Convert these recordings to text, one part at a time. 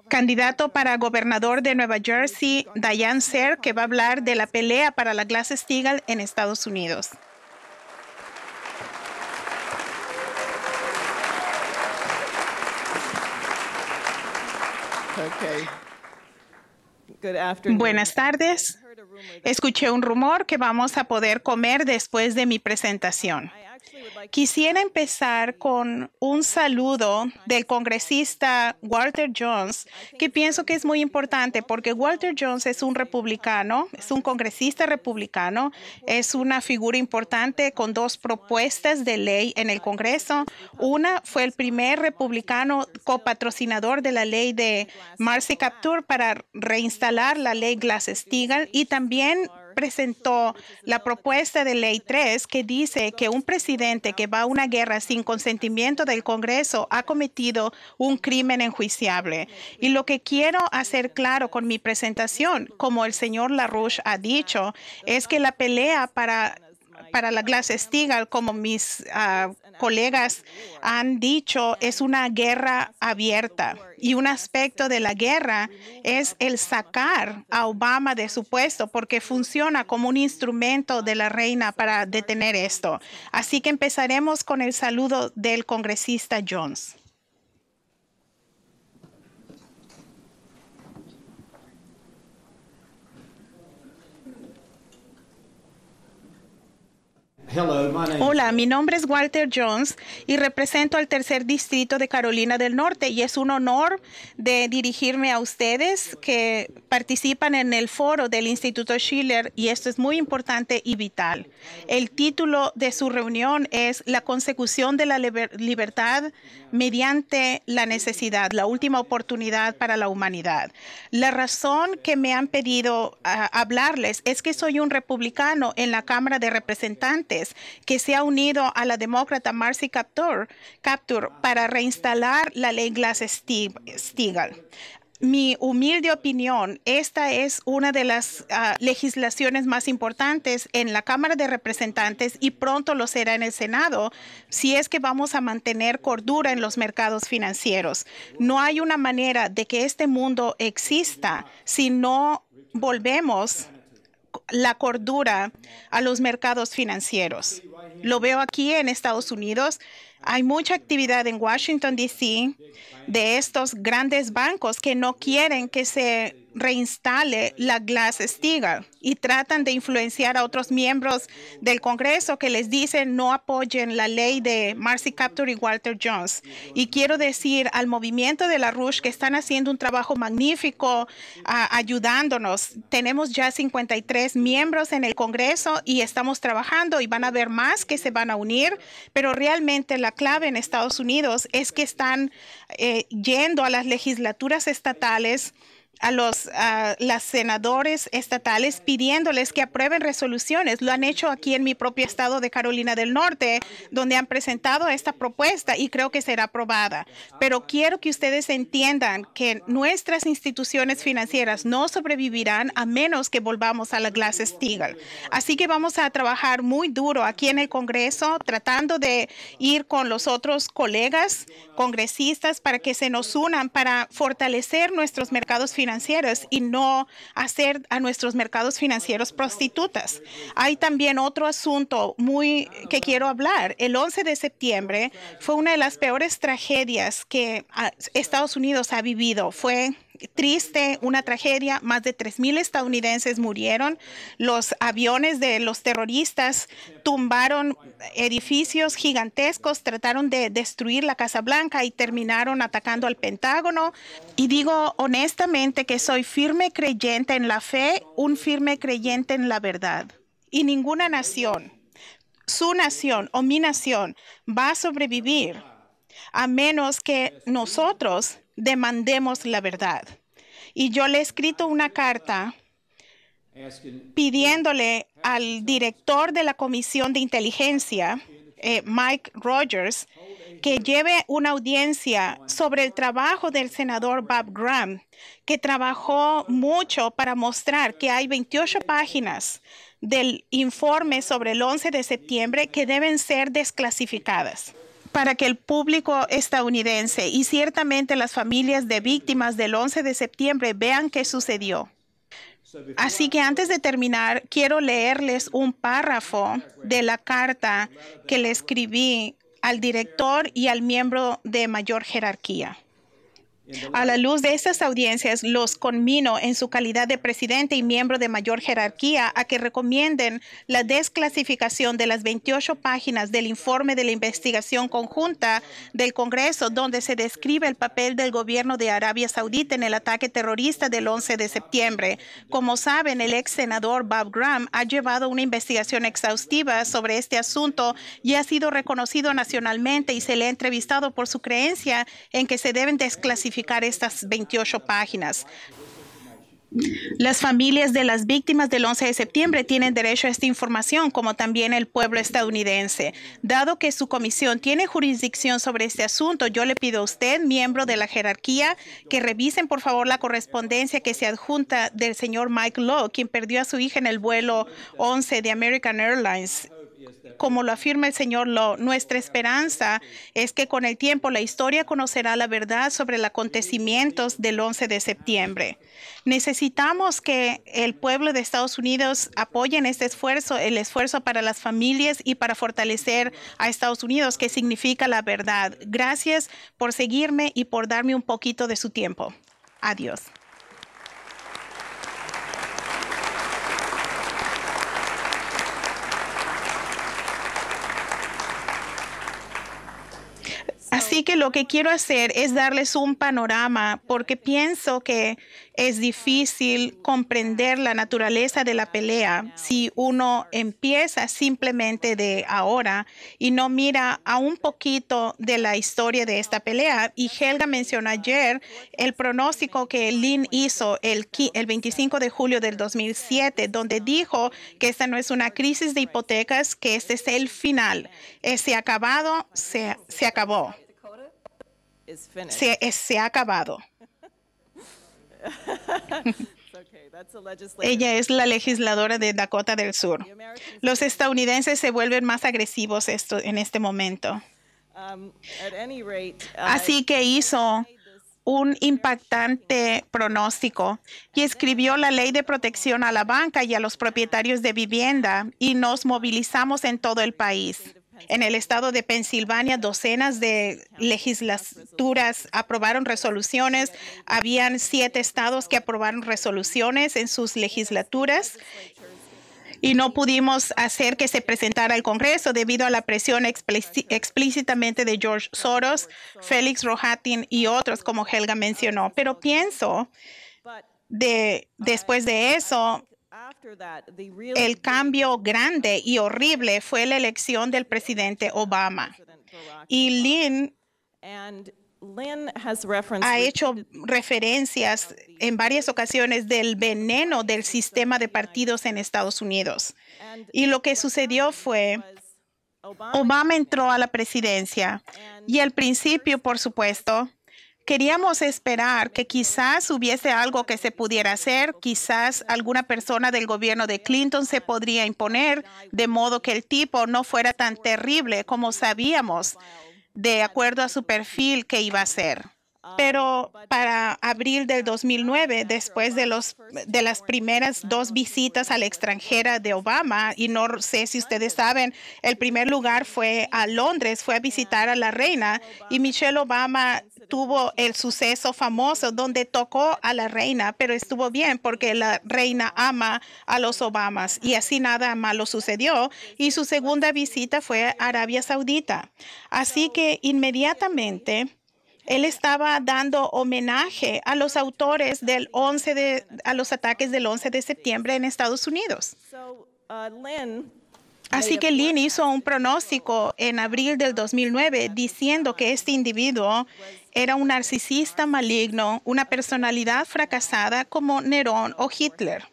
candidato para gobernador de Nueva Jersey, Diane Sare, que va a hablar de la pelea para la Glass-Steagall en Estados Unidos. Okay. Good afternoon. Buenas tardes. Escuché un rumor que vamos a poder comer después de mi presentación. Quisiera empezar con un saludo del congresista Walter Jones, que pienso que es muy importante porque Walter Jones es un republicano, es un congresista republicano, es una figura importante con dos propuestas de ley en el Congreso. Una fue el primer republicano copatrocinador de la ley de Marcy Kaptur para reinstalar la ley Glass-Steagall y también presentó la propuesta de ley 3 que dice que un presidente que va a una guerra sin consentimiento del Congreso ha cometido un crimen enjuiciable. Y lo que quiero hacer claro con mi presentación, como el señor LaRouche ha dicho, es que la pelea para la Glass-Steagall, como mis colegas han dicho, es una guerra abierta. Y un aspecto de la guerra es el sacar a Obama de su puesto, porque funciona como un instrumento de la reina para detener esto. Así que empezaremos con el saludo del congresista Jones. Hola, mi nombre es Walter Jones y represento al tercer distrito de Carolina del Norte y es un honor de dirigirme a ustedes que participan en el foro del Instituto Schiller y esto es muy importante y vital. El título de su reunión es La consecución de la libertad mediante la necesidad, la última oportunidad para la humanidad. La razón que me han pedido hablarles es que soy un republicano en la Cámara de Representantes que se ha unido a la demócrata Marcy Kaptur para reinstalar la ley Glass-Steagall. Mi humilde opinión, esta es una de las legislaciones más importantes en la Cámara de Representantes y pronto lo será en el Senado si es que vamos a mantener cordura en los mercados financieros. No hay una manera de que este mundo exista si no volvemos la cordura a los mercados financieros. Lo veo aquí en Estados Unidos. Hay mucha actividad en Washington, D.C. de estos grandes bancos que no quieren que se reinstale la Glass-Steagall y tratan de influenciar a otros miembros del Congreso que les dicen no apoyen la ley de Marcy Kaptur y Walter Jones. Y quiero decir al movimiento de LaRouche que están haciendo un trabajo magnífico ayudándonos. Tenemos ya 53 miembros en el Congreso y estamos trabajando y van a haber más que se van a unir, pero realmente la clave en Estados Unidos es que están yendo a las legislaturas estatales, a las senadores estatales pidiéndoles que aprueben resoluciones. Lo han hecho aquí en mi propio estado de Carolina del Norte, donde han presentado esta propuesta y creo que será aprobada. Pero quiero que ustedes entiendan que nuestras instituciones financieras no sobrevivirán a menos que volvamos a la Glass-Steagall. Así que vamos a trabajar muy duro aquí en el Congreso, tratando de ir con los otros colegas congresistas para que se nos unan para fortalecer nuestros mercados financieros y no hacer a nuestros mercados financieros prostitutas. Hay también otro asunto que quiero hablar. El 11 de septiembre fue una de las peores tragedias que Estados Unidos ha vivido. Fue triste, una tragedia. Más de 3,000 estadounidenses murieron. Los aviones de los terroristas tumbaron edificios gigantescos, trataron de destruir la Casa Blanca y terminaron atacando al Pentágono. Y digo honestamente que soy firme creyente en la fe, un firme creyente en la verdad. Y ninguna nación, su nación o mi nación, va a sobrevivir a menos que nosotros demandemos la verdad. Y yo le he escrito una carta pidiéndole al director de la Comisión de Inteligencia, Mike Rogers, que lleve una audiencia sobre el trabajo del senador Bob Graham, que trabajó mucho para mostrar que hay 28 páginas del informe sobre el 11 de septiembre que deben ser desclasificadas. para que el público estadounidense y ciertamente las familias de víctimas del 11 de septiembre vean qué sucedió. Así que antes de terminar, quiero leerles un párrafo de la carta que le escribí al director y al miembro de mayor jerarquía. A la luz de estas audiencias, los conmino en su calidad de presidente y miembro de mayor jerarquía a que recomienden la desclasificación de las 28 páginas del informe de la investigación conjunta del Congreso, donde se describe el papel del gobierno de Arabia Saudita en el ataque terrorista del 11 de septiembre. Como saben, el ex senador Bob Graham ha llevado una investigación exhaustiva sobre este asunto y ha sido reconocido nacionalmente y se le ha entrevistado por su creencia en que se deben desclasificar estas 28 páginas. Las familias de las víctimas del 11 de septiembre tienen derecho a esta información, como también el pueblo estadounidense. Dado que su comisión tiene jurisdicción sobre este asunto, yo le pido a usted, miembro de la jerarquía, que revisen por favor la correspondencia que se adjunta del señor Mike Lowe, quien perdió a su hija en el vuelo 11 de American Airlines. Como lo afirma el señor Lowe, nuestra esperanza es que con el tiempo la historia conocerá la verdad sobre los acontecimientos del 11 de septiembre. Necesitamos que el pueblo de Estados Unidos apoye en este esfuerzo, el esfuerzo para las familias y para fortalecer a Estados Unidos, que significa la verdad. Gracias por seguirme y por darme un poquito de su tiempo. Adiós. Así que lo que quiero hacer es darles un panorama porque pienso que es difícil comprender la naturaleza de la pelea si uno empieza simplemente de ahora y no mira a un poquito de la historia de esta pelea. Y Helga mencionó ayer el pronóstico que Lynn hizo el 25 de julio del 2007, donde dijo que esta no es una crisis de hipotecas, que este es el final. Se ha acabado, se acabó. Se ha acabado. Ella es la legisladora de Dakota del Sur. Los estadounidenses se vuelven más agresivos en este momento. Así que hizo un impactante pronóstico y escribió la ley de protección a la banca y a los propietarios de vivienda, y nos movilizamos en todo el país. En el estado de Pensilvania, docenas de legislaturas aprobaron resoluciones. Habían 7 estados que aprobaron resoluciones en sus legislaturas y no pudimos hacer que se presentara al Congreso debido a la presión explícitamente de George Soros, Félix Rohatyn y otros, como Helga mencionó. Pero pienso, después de eso, el cambio grande y horrible fue la elección del presidente Obama. Y Lynn ha hecho referencias en varias ocasiones del veneno del sistema de partidos en Estados Unidos. Y lo que sucedió fue, Obama entró a la presidencia y al principio, por supuesto, queríamos esperar que quizás hubiese algo que se pudiera hacer, quizás alguna persona del gobierno de Clinton se podría imponer, de modo que el tipo no fuera tan terrible como sabíamos, de acuerdo a su perfil que iba a ser. Pero para abril del 2009, después de las primeras 2 visitas al extranjero de Obama, y no sé si ustedes saben, el primer lugar fue a Londres, fue a visitar a la reina, y Michelle Obama tuvo el suceso famoso donde tocó a la reina, pero estuvo bien porque la reina ama a los Obamas y así nada malo sucedió. Y su segunda visita fue a Arabia Saudita. Así que inmediatamente él estaba dando homenaje a los autores a los ataques del 11 de septiembre en Estados Unidos. Así que Lynn hizo un pronóstico en abril del 2009 diciendo que este individuo era un narcisista maligno, una personalidad fracasada como Nerón o Hitler.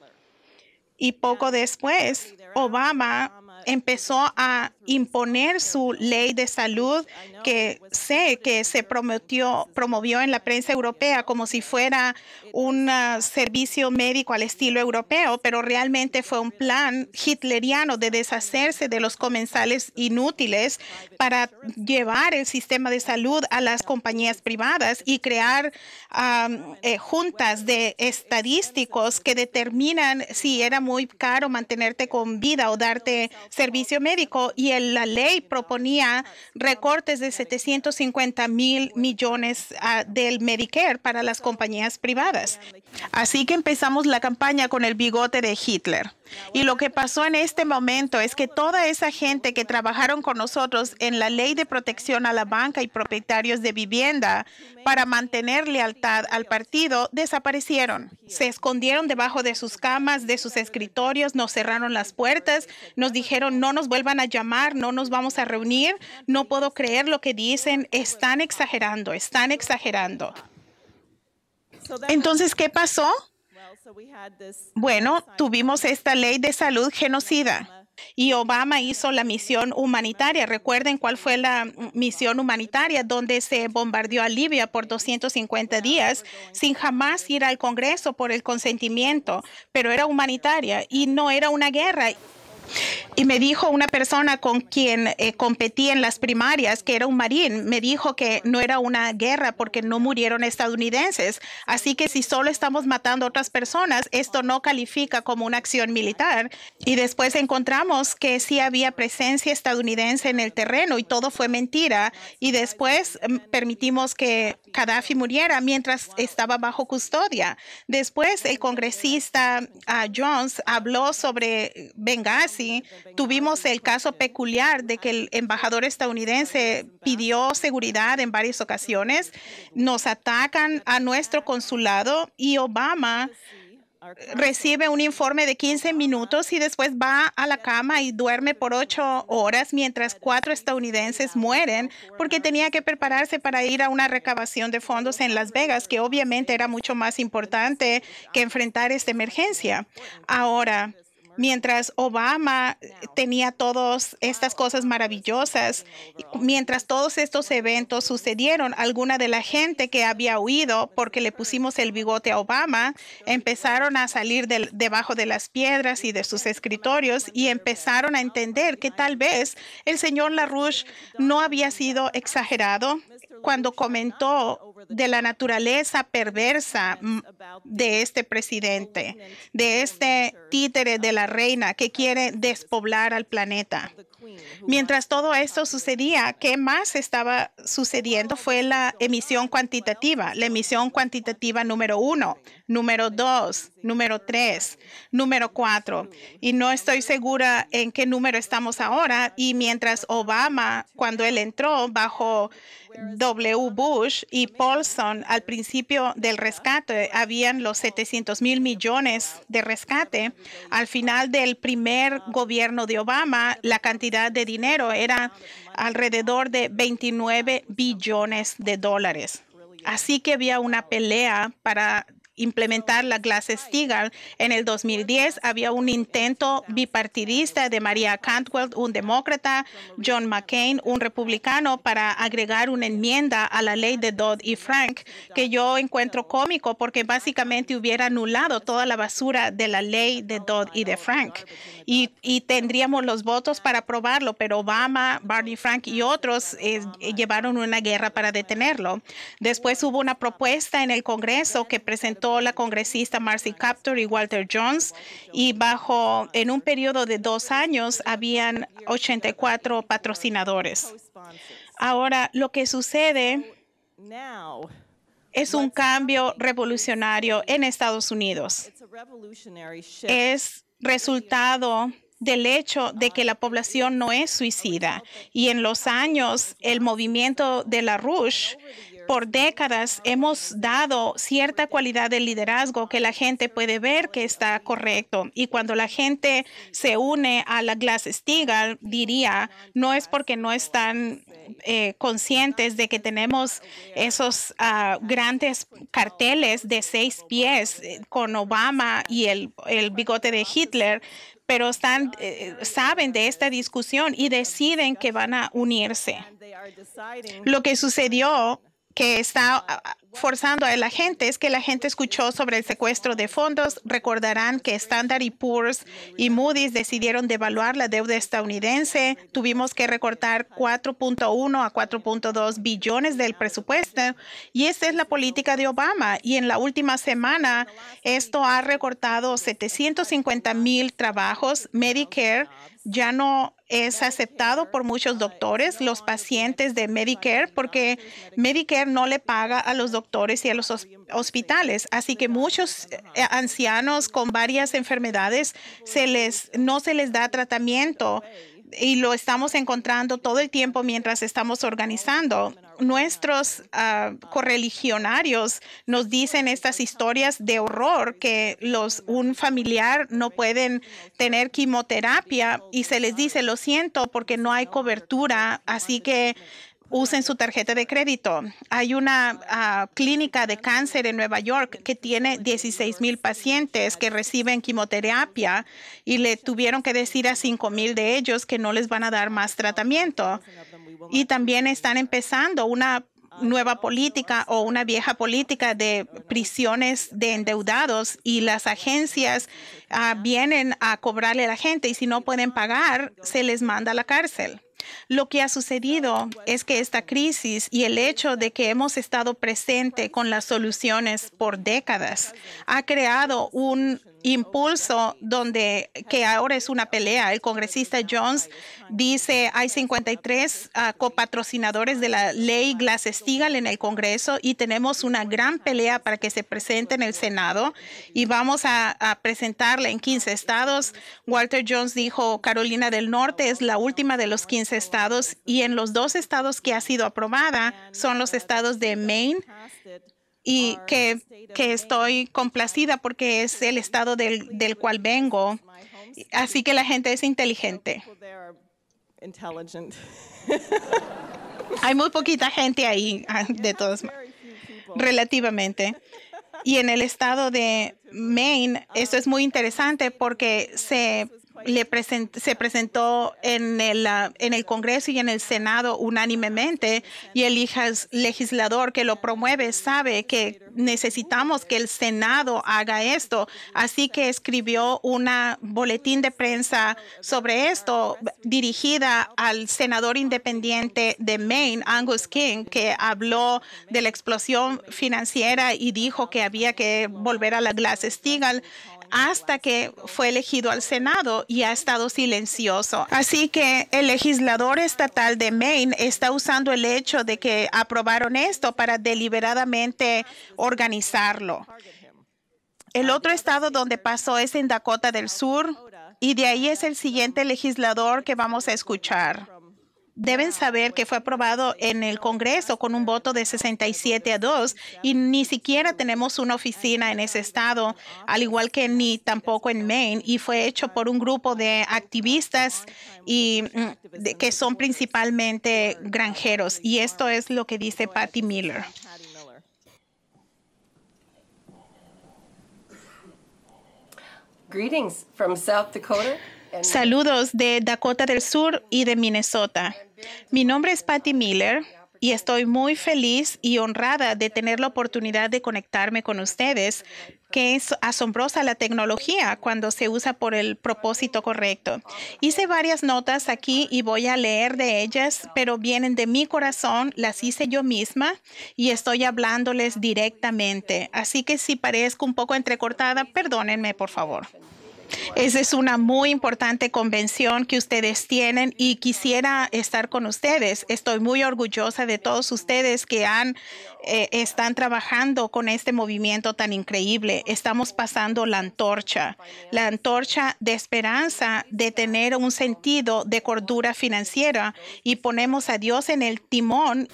Y poco después, Obama empezó a imponer su ley de salud, que sé que se promovió en la prensa europea como si fuera un servicio médico al estilo europeo, pero realmente fue un plan hitleriano de deshacerse de los comensales inútiles para llevar el sistema de salud a las compañías privadas y crear juntas de estadísticos que determinan si era muy caro mantenerte con vida o darte servicio médico, y la ley proponía recortes de 750,000 millones del Medicare para las compañías privadas. Así que empezamos la campaña con el bigote de Hitler. Y lo que pasó en este momento es que toda esa gente que trabajaron con nosotros en la ley de protección a la banca y propietarios de vivienda para mantener lealtad al partido desaparecieron. Se escondieron debajo de sus camas, de sus escritorios, nos cerraron las puertas, nos dijeron no nos vuelvan a llamar, no nos vamos a reunir, no puedo creer lo que dicen, están exagerando, están exagerando. Entonces, ¿qué pasó? Bueno, tuvimos esta ley de salud genocida y Obama hizo la misión humanitaria. Recuerden cuál fue la misión humanitaria, donde se bombardeó a Libia por 250 días sin jamás ir al Congreso por el consentimiento, pero era humanitaria y no era una guerra. Y me dijo una persona con quien competí en las primarias, que era un marín, me dijo que no era una guerra porque no murieron estadounidenses. Así que si solo estamos matando a otras personas, esto no califica como una acción militar. Y después encontramos que sí había presencia estadounidense en el terreno y todo fue mentira. Y después permitimos que Gaddafi muriera mientras estaba bajo custodia. Después el congresista Jones habló sobre Benghazi. Tuvimos el caso peculiar de que el embajador estadounidense pidió seguridad en varias ocasiones. Nos atacan a nuestro consulado y Obama recibe un informe de 15 minutos y después va a la cama y duerme por 8 horas mientras 4 estadounidenses mueren porque tenía que prepararse para ir a una recabación de fondos en Las Vegas, que obviamente era mucho más importante que enfrentar esta emergencia. Ahora, mientras Obama tenía todas estas cosas maravillosas, mientras todos estos eventos sucedieron, alguna de la gente que había huido porque le pusimos el bigote a Obama empezaron a salir debajo de las piedras y de sus escritorios y empezaron a entender que tal vez el señor LaRouche no había sido exagerado cuando comentó de la naturaleza perversa de este presidente, de este títere de la reina que quiere despoblar al planeta. Mientras todo esto sucedía, ¿qué más estaba sucediendo? Fue la emisión cuantitativa número 1, número 2, número 3, número 4. Y no estoy segura en qué número estamos ahora. Y mientras Obama, cuando él entró bajo W. Bush y Paulson, al principio del rescate, habían los 700,000 millones de rescate. Al final del primer gobierno de Obama, la cantidad de dinero era alrededor de 29 billones de dólares. Así que había una pelea para implementar la Glass-Steagall. En el 2010 había un intento bipartidista de Maria Cantwell, un demócrata, John McCain, un republicano, para agregar una enmienda a la ley de Dodd y Frank, que yo encuentro cómico porque básicamente hubiera anulado toda la basura de la ley de Dodd y de Frank. Y tendríamos los votos para aprobarlo, pero Obama, Barney Frank y otros llevaron una guerra para detenerlo. Después hubo una propuesta en el Congreso que presentó la congresista Marcy Kaptur y Walter Jones, y en un periodo de 2 años habían 84 patrocinadores. Ahora, lo que sucede es un cambio revolucionario en Estados Unidos. Es resultado del hecho de que la población no es suicida. Y en los años, el movimiento de LaRouche, por décadas hemos dado cierta cualidad de liderazgo que la gente puede ver que está correcto. Y cuando la gente se une a la Glass-Steagall, diría, no es porque no están conscientes de que tenemos esos grandes carteles de 6 pies con Obama y el bigote de Hitler, pero saben de esta discusión y deciden que van a unirse. Lo que sucedió que está forzando a la gente es que la gente escuchó sobre el secuestro de fondos. Recordarán que Standard & Poor's y Moody's decidieron devaluar la deuda estadounidense. Tuvimos que recortar 4.1 a 4.2 billones del presupuesto y esta es la política de Obama. Y en la última semana esto ha recortado 750,000 trabajos. Medicare ya no es aceptado por muchos doctores, los pacientes de Medicare, porque Medicare no le paga a los doctores y a los hospitales. Así que muchos ancianos con varias enfermedades no se les da tratamiento. Y lo estamos encontrando todo el tiempo mientras estamos organizando. Nuestros correligionarios nos dicen estas historias de horror que un familiar no pueden tener quimioterapia y se les dice, lo siento, porque no hay cobertura, así que usen su tarjeta de crédito. Hay una clínica de cáncer en Nueva York que tiene 16,000 pacientes que reciben quimioterapia y le tuvieron que decir a 5,000 de ellos que no les van a dar más tratamiento. Y también están empezando una nueva política o una vieja política de prisiones de endeudados y las agencias vienen a cobrarle a la gente y si no pueden pagar, se les manda a la cárcel. Lo que ha sucedido es que esta crisis y el hecho de que hemos estado presente con las soluciones por décadas ha creado un impulso que ahora es una pelea. El congresista Jones dice hay 53 copatrocinadores de la ley Glass-Steagall en el Congreso y tenemos una gran pelea para que se presente en el Senado y vamos a presentarla en 15 estados. Walter Jones dijo Carolina del Norte es la última de los 15 estados y en los 2 estados que ha sido aprobada son los estados de Maine y que estoy complacida porque es el estado del cual vengo. Así que la gente es inteligente. Hay muy poquita gente ahí, de todos, relativamente. Y en el estado de Maine, esto es muy interesante porque se presentó en el Congreso y en el Senado unánimemente y el legislador que lo promueve sabe que necesitamos que el Senado haga esto. Así que escribió un boletín de prensa sobre esto dirigida al senador independiente de Maine, Angus King, que habló de la explosión financiera y dijo que había que volver a la Glass-Steagall hasta que fue elegido al Senado y ha estado silencioso. Así que el legislador estatal de Maine está usando el hecho de que aprobaron esto para deliberadamente organizarlo. El otro estado donde pasó es en Dakota del Sur y de ahí es el siguiente legislador que vamos a escuchar. Deben saber que fue aprobado en el Congreso con un voto de 67-2 y ni siquiera tenemos una oficina en ese estado, al igual que ni tampoco en Maine, y fue hecho por un grupo de activistas que son principalmente granjeros. Y esto es lo que dice Patty Miller. Greetings from South Dakota. Saludos de Dakota del Sur y de Minnesota. Mi nombre es Patty Miller y estoy muy feliz y honrada de tener la oportunidad de conectarme con ustedes, que es asombrosa la tecnología cuando se usa por el propósito correcto. Hice varias notas aquí y voy a leer de ellas, pero vienen de mi corazón, las hice yo misma y estoy hablándoles directamente. Así que si parezco un poco entrecortada, perdónenme, por favor. Esa es una muy importante convención que ustedes tienen y quisiera estar con ustedes. Estoy muy orgullosa de todos ustedes que están trabajando con este movimiento tan increíble. Estamos pasando la antorcha de esperanza, de tener un sentido de cordura financiera y ponemos a Dios en el timón.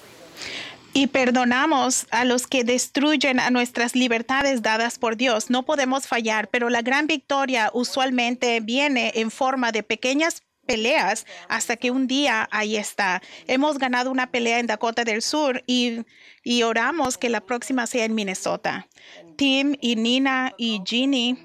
Y perdonamos a los que destruyen a nuestras libertades dadas por Dios. No podemos fallar, pero la gran victoria usualmente viene en forma de pequeñas peleas hasta que un día ahí está. Hemos ganado una pelea en Dakota del Sur y oramos que la próxima sea en Minnesota. Tim y Nina y Jeannie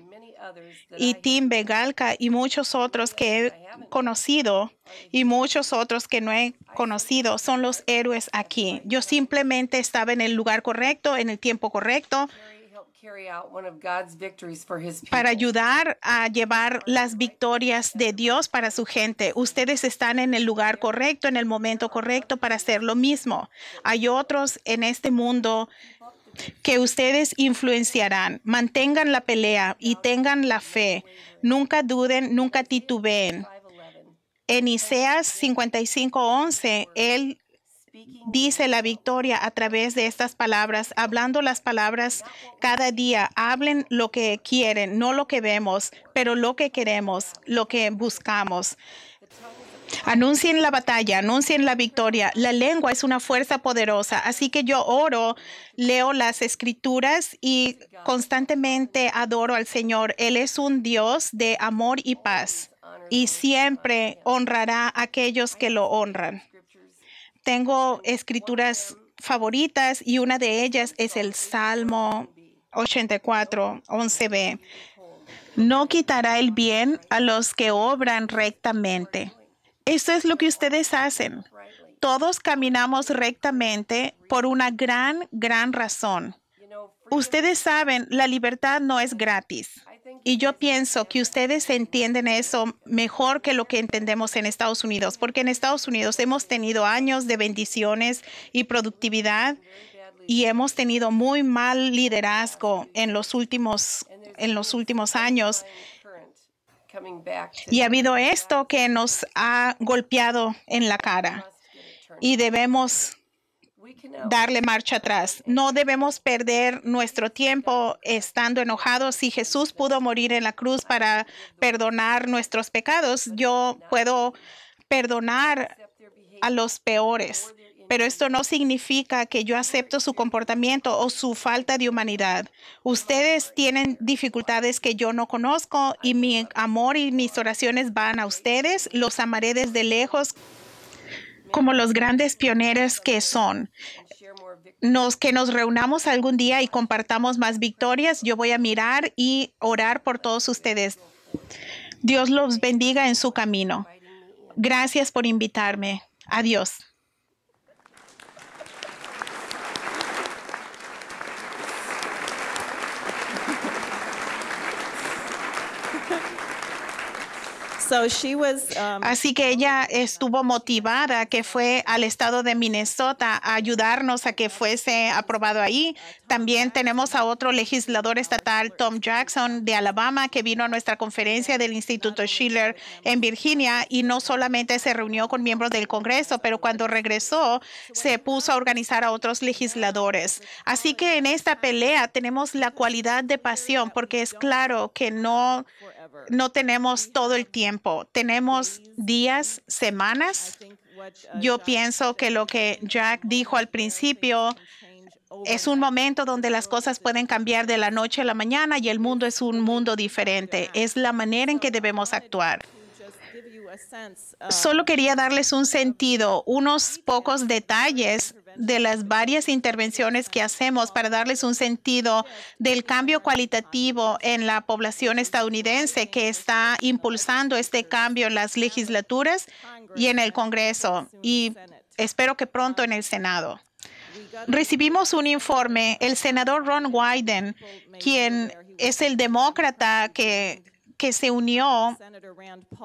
y Tim Begalka y muchos otros que he conocido y muchos otros que no he conocido son los héroes aquí. Yo simplemente estaba en el lugar correcto, en el tiempo correcto, para ayudar a llevar las victorias de Dios para su gente. Ustedes están en el lugar correcto, en el momento correcto para hacer lo mismo. Hay otros en este mundo que ustedes influenciarán. Mantengan la pelea y tengan la fe. Nunca duden, nunca titubeen. En Isaías 55:11, él dice la victoria a través de estas palabras, hablando las palabras cada día. Hablen lo que quieren, no lo que vemos, pero lo que queremos, lo que buscamos. Anuncien la batalla, anuncien la victoria. La lengua es una fuerza poderosa, así que yo oro, leo las escrituras y constantemente adoro al Señor. Él es un Dios de amor y paz y siempre honrará a aquellos que lo honran. Tengo escrituras favoritas y una de ellas es el Salmo 84, 11b. No quitará el bien a los que obran rectamente. Eso es lo que ustedes hacen. Todos caminamos rectamente por una gran razón. Ustedes saben, la libertad no es gratis. Y yo pienso que ustedes entienden eso mejor que lo que entendemos en Estados Unidos, porque en Estados Unidos hemos tenido años de bendiciones y productividad y hemos tenido muy mal liderazgo en los últimos años. Y ha habido esto que nos ha golpeado en la cara y debemos darle marcha atrás. No debemos perder nuestro tiempo estando enojados. Si Jesús pudo morir en la cruz para perdonar nuestros pecados, yo puedo perdonar a los peores. Pero esto no significa que yo acepto su comportamiento o su falta de humanidad. Ustedes tienen dificultades que yo no conozco y mi amor y mis oraciones van a ustedes. Los amaré desde lejos como los grandes pioneros que son. Que nos reunamos algún día y compartamos más victorias. Yo voy a mirar y orar por todos ustedes. Dios los bendiga en su camino. Gracias por invitarme. Adiós. Así que ella estuvo motivada, que fue al estado de Minnesota a ayudarnos a que fuese aprobado ahí. También tenemos a otro legislador estatal, Tom Jackson, de Alabama, que vino a nuestra conferencia del Instituto Schiller en Virginia y no solamente se reunió con miembros del Congreso, pero cuando regresó se puso a organizar a otros legisladores. Así que en esta pelea tenemos la cualidad de pasión, porque es claro que no tenemos todo el tiempo. Tenemos días, semanas. Yo pienso que lo que Jack dijo al principio es un momento donde las cosas pueden cambiar de la noche a la mañana y el mundo es un mundo diferente. Es la manera en que debemos actuar. Solo quería darles un sentido, unos pocos detalles de las varias intervenciones que hacemos para darles un sentido del cambio cualitativo en la población estadounidense que está impulsando este cambio en las legislaturas y en el Congreso y espero que pronto en el Senado. Recibimos un informe, el senador Ron Wyden, quien es el demócrata que se unió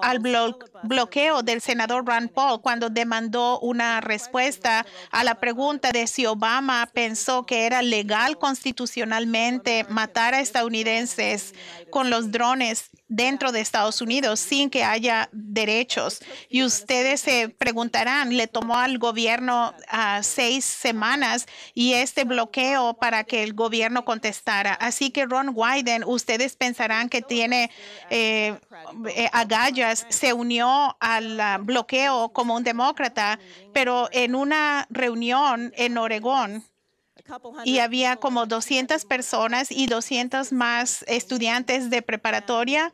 al bloqueo del senador Rand Paul cuando demandó una respuesta a la pregunta de si Obama pensó que era legal constitucionalmente matar a estadounidenses con los drones dentro de Estados Unidos sin que haya derechos. Y ustedes se preguntarán, le tomó al gobierno 6 semanas y este bloqueo para que el gobierno contestara. Así que Ron Wyden, ustedes pensarán que tiene agallas, se unió al bloqueo como un demócrata, pero en una reunión en Oregón, y había como 200 personas y 200 más estudiantes de preparatoria.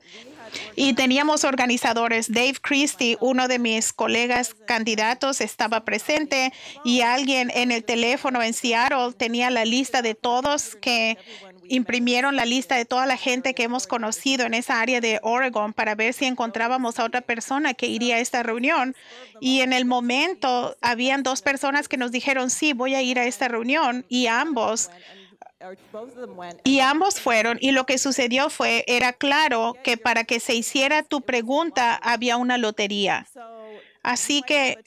Y teníamos organizadores. Dave Christie, uno de mis colegas candidatos, estaba presente y alguien en el teléfono en Seattle tenía la lista de todos que imprimieron la lista de toda la gente que hemos conocido en esa área de Oregon para ver si encontrábamos a otra persona que iría a esta reunión. Y en el momento habían 2 personas que nos dijeron, sí, voy a ir a esta reunión, y ambos fueron, y lo que sucedió era claro que para que se hiciera tu pregunta había una lotería. Así que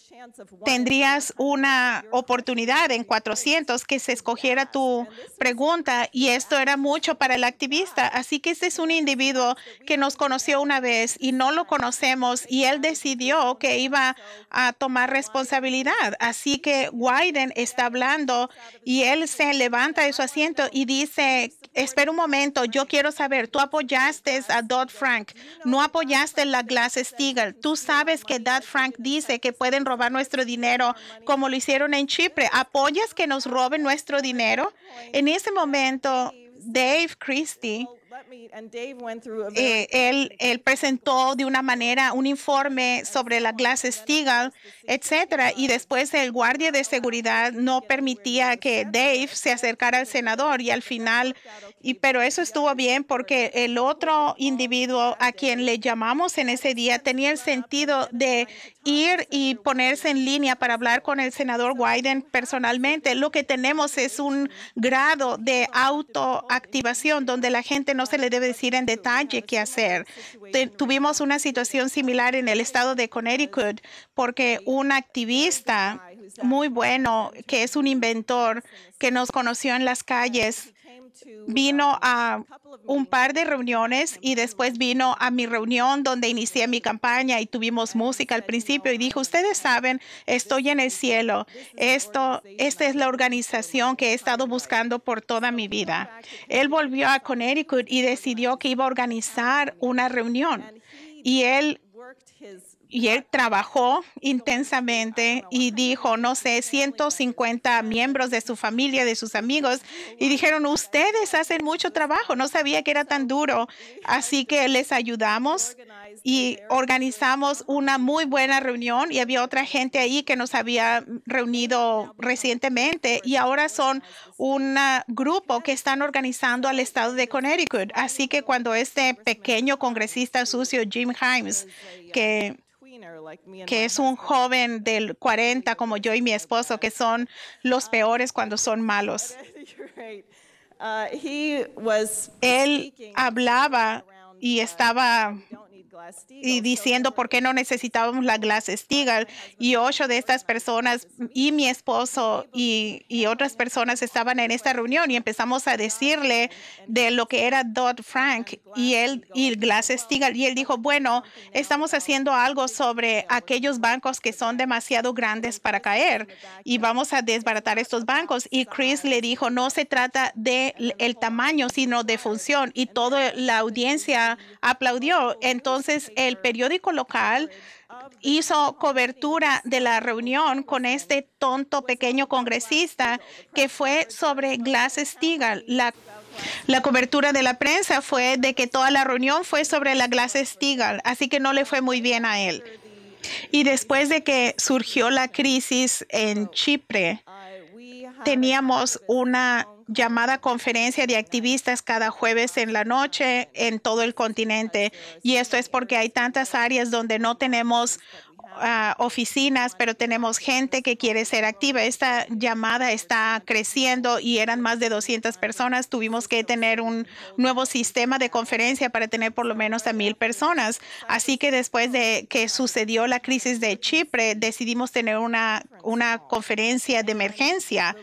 tendrías una oportunidad en 400 que se escogiera tu pregunta, y esto era mucho para el activista. Así que este es un individuo que nos conoció una vez y no lo conocemos, y él decidió que iba a tomar responsabilidad. Así que Wyden está hablando y él se levanta de su asiento y dice, espera un momento, yo quiero saber, tú apoyaste a Dodd-Frank, no apoyaste la Glass-Steagall. Tú sabes que Dodd-Frank dice que pueden robar nuestro dinero como lo hicieron en Chipre. ¿Apoyas que nos roben nuestro dinero? En ese momento, Dave Christie, él presentó de una manera un informe sobre la Glass-Steagall, etcétera, y después el guardia de seguridad no permitía que Dave se acercara al senador, y al final, pero eso estuvo bien porque el otro individuo a quien le llamamos en ese día tenía el sentido de ir y ponerse en línea para hablar con el senador Wyden personalmente. Lo que tenemos es un grado de autoactivación donde la gente no se le debe decir en detalle qué hacer. Tuvimos una situación similar en el estado de Connecticut porque un activista muy bueno, que es un inventor, que nos conoció en las calles, vino a un par de reuniones y después vino a mi reunión donde inicié mi campaña y tuvimos música al principio, y dijo, ustedes saben, estoy en el cielo. Esta es la organización que he estado buscando por toda mi vida. Él volvió a Connecticut y decidió que iba a organizar una reunión, y él trabajó intensamente y dijo, no sé, 150 miembros de su familia, de sus amigos, y dijeron, ustedes hacen mucho trabajo, no sabía que era tan duro. Así que les ayudamos y organizamos una muy buena reunión, y había otra gente ahí que nos había reunido recientemente, y ahora son un grupo que están organizando al estado de Connecticut. Así que cuando este pequeño congresista sucio, Jim Himes, que es un joven del 40 como yo y mi esposo, que son los peores cuando son malos. Él hablaba y estaba diciendo por qué no necesitábamos la Glass-Steagall, y 8 de estas personas y mi esposo y otras personas estaban en esta reunión, y empezamos a decirle de lo que era Dodd-Frank y Glass-Steagall, y él dijo, bueno, estamos haciendo algo sobre aquellos bancos que son demasiado grandes para caer y vamos a desbaratar estos bancos. Y Chris le dijo, no se trata de el tamaño sino de función, y toda la audiencia aplaudió. Entonces el periódico local hizo cobertura de la reunión con este tonto pequeño congresista, que fue sobre Glass-Steagall. La cobertura de la prensa fue de que toda la reunión fue sobre la Glass-Steagall, así que no le fue muy bien a él. Y después de que surgió la crisis en Chipre, teníamos una llamada conferencia de activistas cada jueves en la noche en todo el continente. Y esto es porque hay tantas áreas donde no tenemos oficinas, pero tenemos gente que quiere ser activa. Esta llamada está creciendo y eran más de 200 personas. Tuvimos que tener un nuevo sistema de conferencia para tener por lo menos a 1,000 personas. Así que después de que sucedió la crisis de Chipre, decidimos tener una conferencia de emergencia.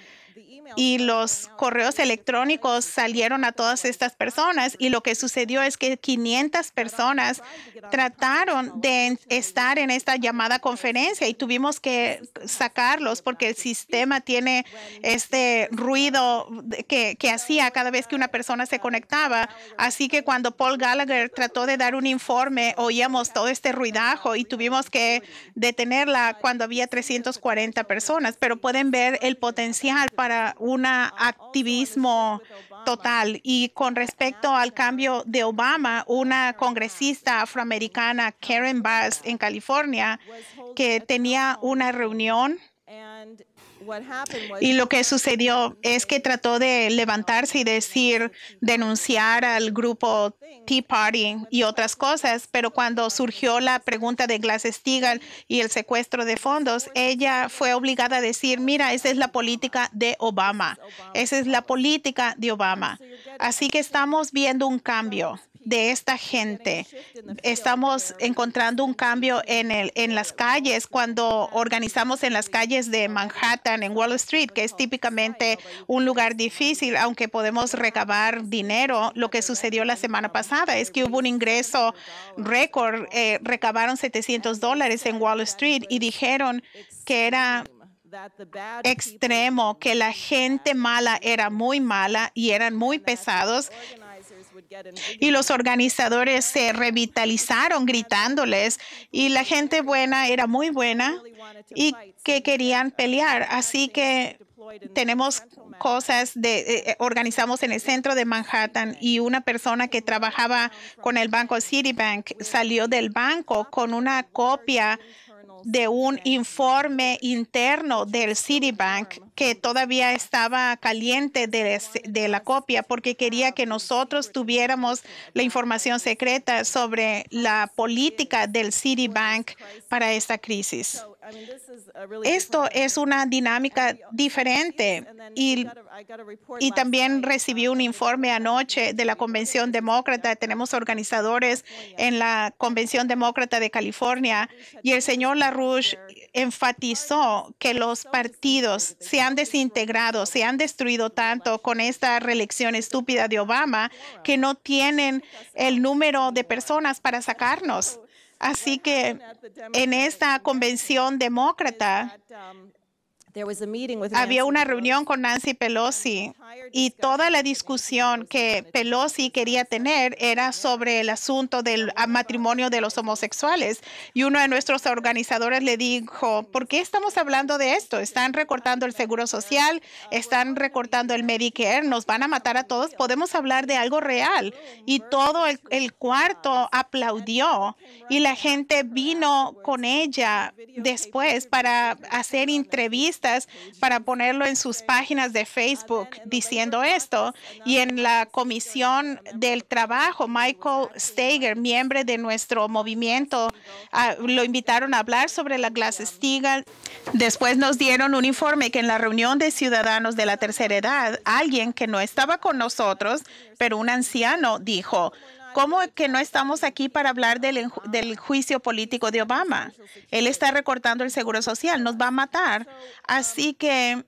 Y los correos electrónicos salieron a todas estas personas, y lo que sucedió es que 500 personas trataron de estar en esta llamada conferencia y tuvimos que sacarlos porque el sistema tiene este ruido que hacía cada vez que una persona se conectaba. Así que cuando Paul Gallagher trató de dar un informe, oíamos todo este ruidajo y tuvimos que detenerla cuando había 340 personas. Pero pueden ver el potencial para un activismo total. Y con respecto al cambio de Obama, una congresista afroamericana, Karen Bass, en California, que tenía una reunión, y lo que sucedió es que trató de levantarse y denunciar al grupo Tea Party y otras cosas, pero cuando surgió la pregunta de Glass-Steagall y el secuestro de fondos, ella fue obligada a decir, mira, esa es la política de Obama, esa es la política de Obama. Así que estamos viendo un cambio de esta gente. Estamos encontrando un cambio en las calles cuando organizamos en las calles de Manhattan, en Wall Street, que es típicamente un lugar difícil, aunque podemos recabar dinero. Lo que sucedió la semana pasada es que hubo un ingreso récord, recabaron $700 en Wall Street y dijeron que era extremo, que la gente mala era muy mala y eran muy pesados. Y los organizadores se revitalizaron gritándoles y la gente buena era muy buena y que querían pelear. Así que tenemos cosas organizamos en el centro de Manhattan y una persona que trabajaba con el banco Citibank salió del banco con una copia de un informe interno del Citibank que todavía estaba caliente de la copia porque quería que nosotros tuviéramos la información secreta sobre la política del Citibank para esta crisis. Esto es una dinámica diferente y también recibí un informe anoche de la Convención Demócrata. Tenemos organizadores en la Convención Demócrata de California y el señor LaRouche enfatizó que los partidos se han desintegrado, se han destruido tanto con esta reelección estúpida de Obama que no tienen el número de personas para sacarnos. Así que en esta convención demócrata había una reunión con Nancy Pelosi y toda la discusión que Pelosi quería tener era sobre el asunto del matrimonio de los homosexuales. Y uno de nuestros organizadores le dijo, ¿por qué estamos hablando de esto? Están recortando el seguro social, están recortando el Medicare, nos van a matar a todos. Podemos hablar de algo real. Y todo el cuarto aplaudió y la gente vino con ella después para hacer entrevistas, para ponerlo en sus páginas de Facebook diciendo esto. Y en la Comisión del Trabajo, Michael Steger, miembro de nuestro movimiento, lo invitaron a hablar sobre la Glass-Steagall. Después nos dieron un informe que en la reunión de ciudadanos de la tercera edad, alguien que no estaba con nosotros, pero un anciano, dijo, ¿cómo que no estamos aquí para hablar del juicio político de Obama? Él está recortando el seguro social, nos va a matar. Así que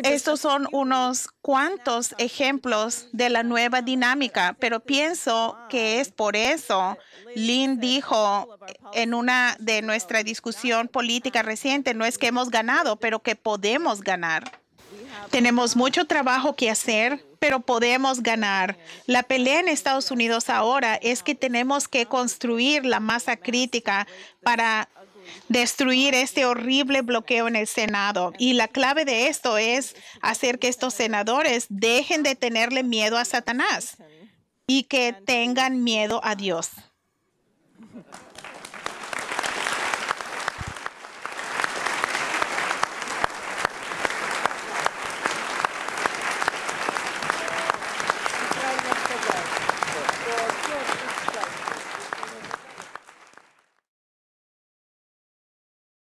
estos son unos cuantos ejemplos de la nueva dinámica, pero pienso que es por eso. Lynn dijo en una de nuestra discusión política reciente, no es que hemos ganado, pero que podemos ganar. Tenemos mucho trabajo que hacer, pero podemos ganar. La pelea en Estados Unidos ahora es que tenemos que construir la masa crítica para destruir este horrible bloqueo en el Senado. Y la clave de esto es hacer que estos senadores dejen de tenerle miedo a Satanás y que tengan miedo a Dios.